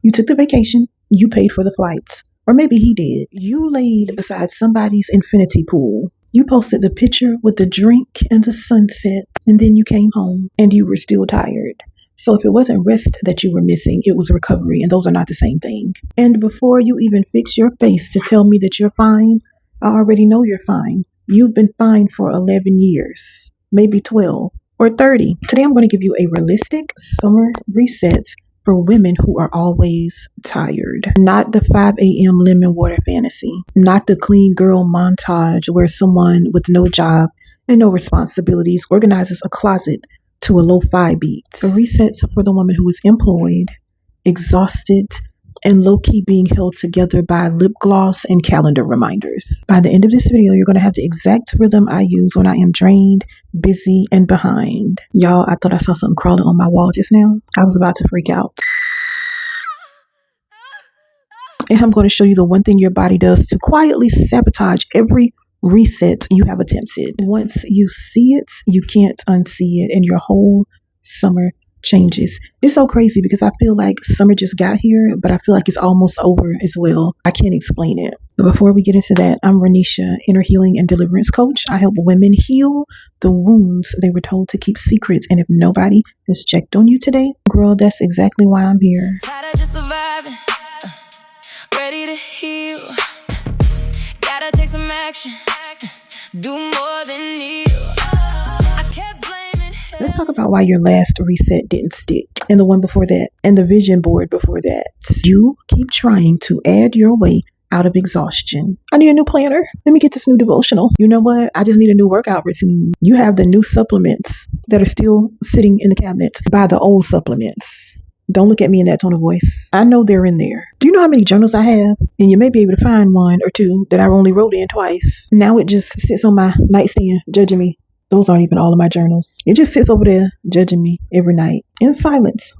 You took the vacation, you paid for the flights. Or maybe he did. You laid beside somebody's infinity pool. You posted the picture with the drink and the sunset, and then you came home and you were still tired. So if it wasn't rest that you were missing, it was recovery, and those are not the same thing. And before you even fix your face to tell me that you're fine, I already know you're fine. You've been fine for 11 years, maybe 12 or 30. Today I'm going to give you a realistic summer reset for women who are always tired. Not the 5 a.m. lemon water fantasy. Not the clean girl montage where someone with no job and no responsibilities organizes a closet to a lo-fi beat. A reset for the woman who is employed, exhausted, and low-key being held together by lip gloss and calendar reminders. By the end of this video, you're going to have the exact rhythm I use when I am drained, busy, and behind. Y'all, I thought I saw something crawling on my wall just now. I was about to freak out. And I'm going to show you the one thing your body does to quietly sabotage every reset you have attempted. Once you see it, you can't unsee it, and your whole summer changes. It's so crazy because I feel like summer just got here, but I feel like it's almost over as well. I can't explain it. But before we get into that, I'm Renisha, inner healing and deliverance coach. I help women heal the wounds they were told to keep secrets. And if nobody has checked on you today, girl, that's exactly why I'm here. Tired of just surviving, ready to heal. Gotta take some action, do more than kneel. Let's talk about why your last reset didn't stick, and the one before that, and the vision board before that. You keep trying to add your way out of exhaustion. I need a new planner. Let me get this new devotional. You know what? I just need a new workout routine. You have the new supplements that are still sitting in the cabinet. Buy the old supplements. Don't look at me in that tone of voice. I know they're in there. Do you know how many journals I have? And you may be able to find one or two that I only wrote in twice. Now it just sits on my nightstand judging me. Those aren't even all of my journals. It just sits over there judging me every night in silence.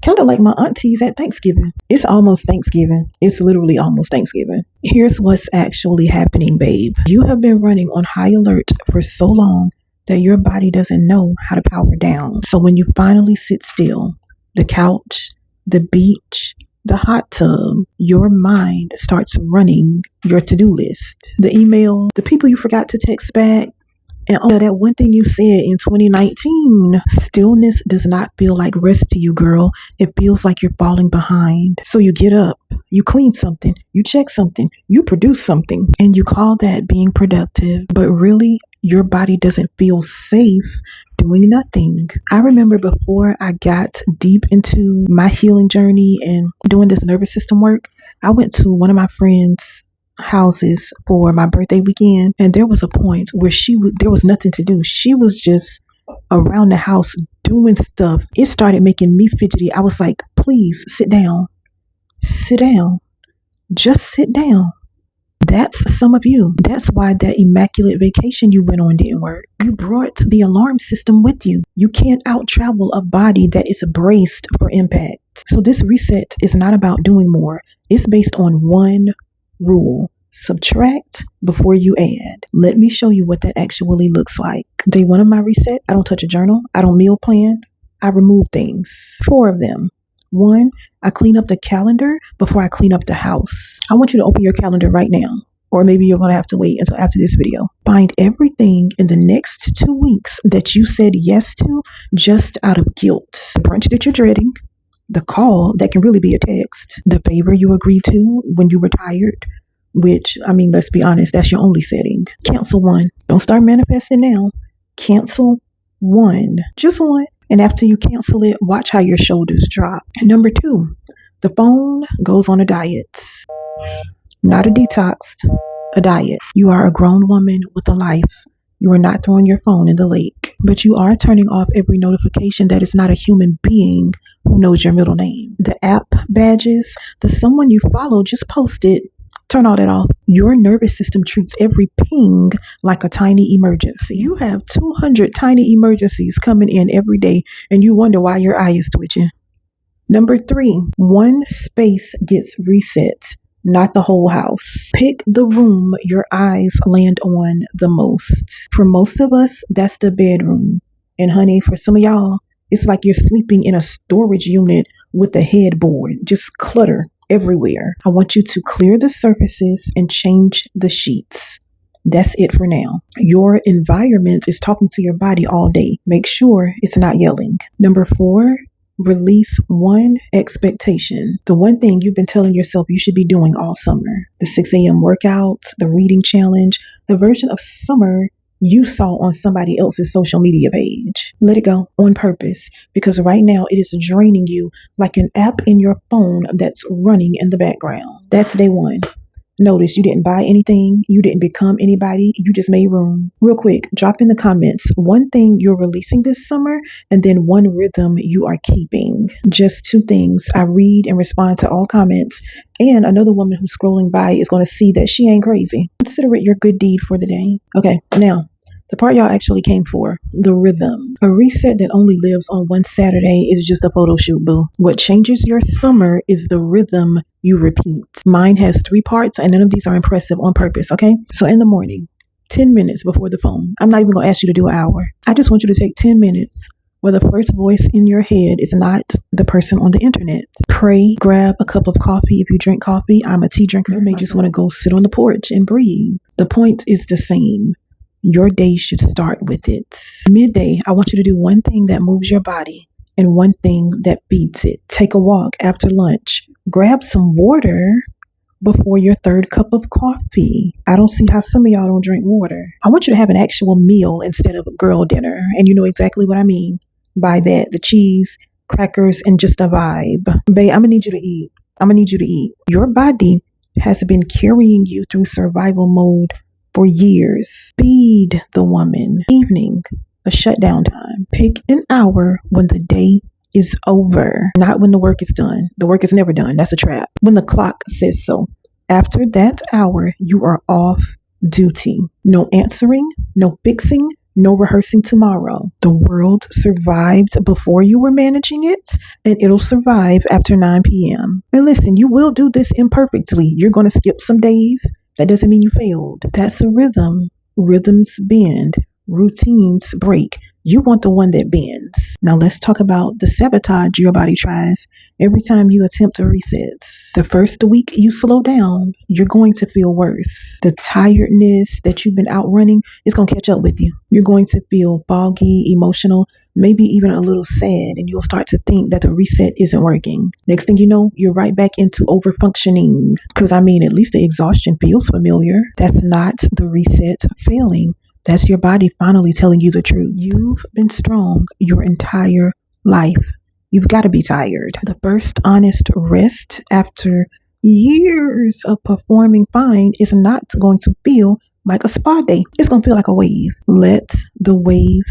Kind of like my aunties at Thanksgiving. It's almost Thanksgiving. It's literally almost Thanksgiving. Here's what's actually happening, babe. You have been running on high alert for so long that your body doesn't know how to power down. So when you finally sit still, the couch, the beach, the hot tub, your mind starts running your to-do list. The email, the people you forgot to text back, and that one thing you said in 2019. Stillness does not feel like rest to you, girl. It feels like you're falling behind. So you get up, you clean something, you check something, you produce something, and you call that being productive. But really, your body doesn't feel safe doing nothing. I remember before I got deep into my healing journey and doing this nervous system work, I went to one of my friends' houses for my birthday weekend, and there was a point where there was nothing to do. She was just around the house doing stuff. It started making me fidgety. I was like, please sit down, just sit down. That's some of you. That's why that immaculate vacation you went on didn't work. You brought the alarm system with you. You can't out travel a body that is braced for impact. So this reset is not about doing more. It's based on one rule: subtract before you add. Let me show you what that actually looks like. Day one of my reset, I don't touch a journal. I don't meal plan. I remove things. 4 of them. 1, I clean up the calendar before I clean up the house. I want you to open your calendar right now, or maybe you're going to have to wait until after this video. Find everything in the next 2 weeks that you said yes to just out of guilt. The brunch that you're dreading, the call that can really be a text, the favor you agreed to when you were tired, which, I mean, let's be honest, that's your only setting. Cancel 1. Don't start manifesting now. Cancel 1. Just 1. And after you cancel it, watch how your shoulders drop. Number 2, the phone goes on a diet. Not a detox, a diet. You are a grown woman with a life. You are not throwing your phone in the lake, but you are turning off every notification that is not a human being who knows your middle name. The app badges, the someone you follow just posted. Turn all that off. Your nervous system treats every ping like a tiny emergency. You have 200 tiny emergencies coming in every day, and you wonder why your eye is twitching. Number 3, one space gets reset, not the whole house. Pick the room your eyes land on the most. For most of us, that's the bedroom. And honey, for some of y'all, It's like you're sleeping in a storage unit with a headboard, just clutter everywhere. I want you to clear the surfaces and change the sheets. That's it for now. Your environment is talking to your body all day. Make sure it's not yelling. Number 4, release one expectation. The one thing you've been telling yourself you should be doing all summer. The 6 a.m. workout, the reading challenge, the version of summer you saw on somebody else's social media page. Let it go on purpose, because right now it is draining you like an app in your phone that's running in the background. That's day 1. Notice you didn't buy anything, you didn't become anybody, you just made room. Real quick, drop in the comments one thing you're releasing this summer and then one rhythm you are keeping. Just 2 things. I read and respond to all comments, and another woman who's scrolling by is going to see that she ain't crazy. Consider it your good deed for the day. Okay, now, the part y'all actually came for, the rhythm. A reset that only lives on one Saturday is just a photo shoot, boo. What changes your summer is the rhythm you repeat. Mine has 3 parts, and none of these are impressive on purpose, okay? So in the morning, 10 minutes before the phone. I'm not even going to ask you to do an hour. I just want you to take 10 minutes where the first voice in your head is not the person on the internet. Pray, grab a cup of coffee if you drink coffee. I'm a tea drinker. You may just want to go sit on the porch and breathe. The point is the same. Your day should start with it. Midday, I want you to do one thing that moves your body and one thing that beats it. Take a walk after lunch. Grab some water before your 3rd cup of coffee. I don't see how some of y'all don't drink water. I want you to have an actual meal instead of a girl dinner. And you know exactly what I mean by that. The cheese, crackers, and just a vibe. Babe, I'm gonna need you to eat. Your body has been carrying you through survival mode for years. Feed the woman. Evening, a shutdown time. Pick an hour when the day is over, not when the work is done. The work is never done. That's a trap. When the clock says so. After that hour, you are off duty. No answering, no fixing, no rehearsing tomorrow. The world survived before you were managing it, and it'll survive after 9 p.m. And listen, you will do this imperfectly. You're going to skip some days. That doesn't mean you failed. That's a rhythm. Rhythms bend. Routines break. You want the one that bends. Now let's talk about the sabotage your body tries every time you attempt a reset. The first week you slow down, you're going to feel worse. The tiredness that you've been outrunning is going to catch up with you. You're going to feel foggy, emotional, maybe even a little sad, and you'll start to think that the reset isn't working. Next thing you know, you're right back into overfunctioning. Because at least the exhaustion feels familiar. That's not the reset failing. That's your body finally telling you the truth. You've been strong your entire life. You've got to be tired. The first honest rest after years of performing fine is not going to feel like a spa day. It's going to feel like a wave. Let the wave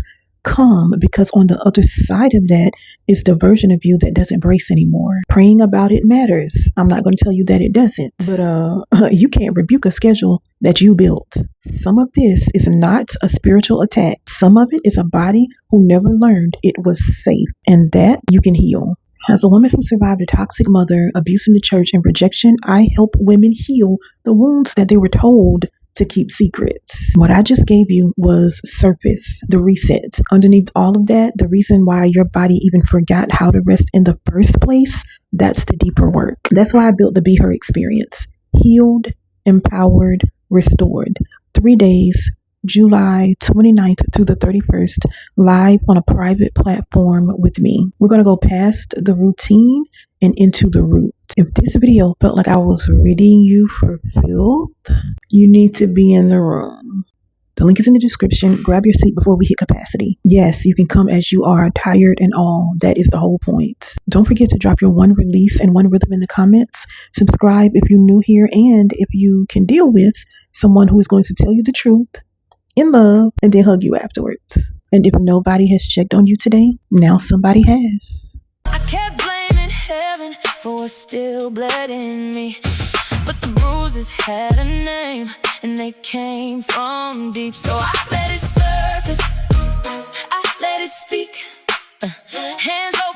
come, because on the other side of that is the version of you that doesn't brace anymore. Praying about it matters. I'm not going to tell you that it doesn't, but you can't rebuke a schedule that you built. Some of this is not a spiritual attack. Some of it is a body who never learned it was safe, and that you can heal. As a woman who survived a toxic mother, abuse in the church, and rejection, I help women heal the wounds that they were told to keep secrets. What I just gave you was surface, the reset. Underneath all of that, the reason why your body even forgot how to rest in the first place, that's the deeper work. That's why I built the Be H.E.R experience. Healed, empowered, restored. 3 days, July 29th through the 31st, live on a private platform with me. We're going to go past the routine and into the root. If this video felt like I was ridding you for filth, you need to be in the room. The link is in the description. Grab your seat before we hit capacity. Yes, you can come as you are, tired and all. That is the whole point. Don't forget to drop your one release and one rhythm in the comments. Subscribe if you're new here, and if you can deal with someone who is going to tell you the truth in love and then hug you afterwards. And if nobody has checked on you today, now somebody has. I kept blaming heaven for what's still bled in me, but the bruises had a name and they came from deep. So I let it surface, I let it speak. Hands over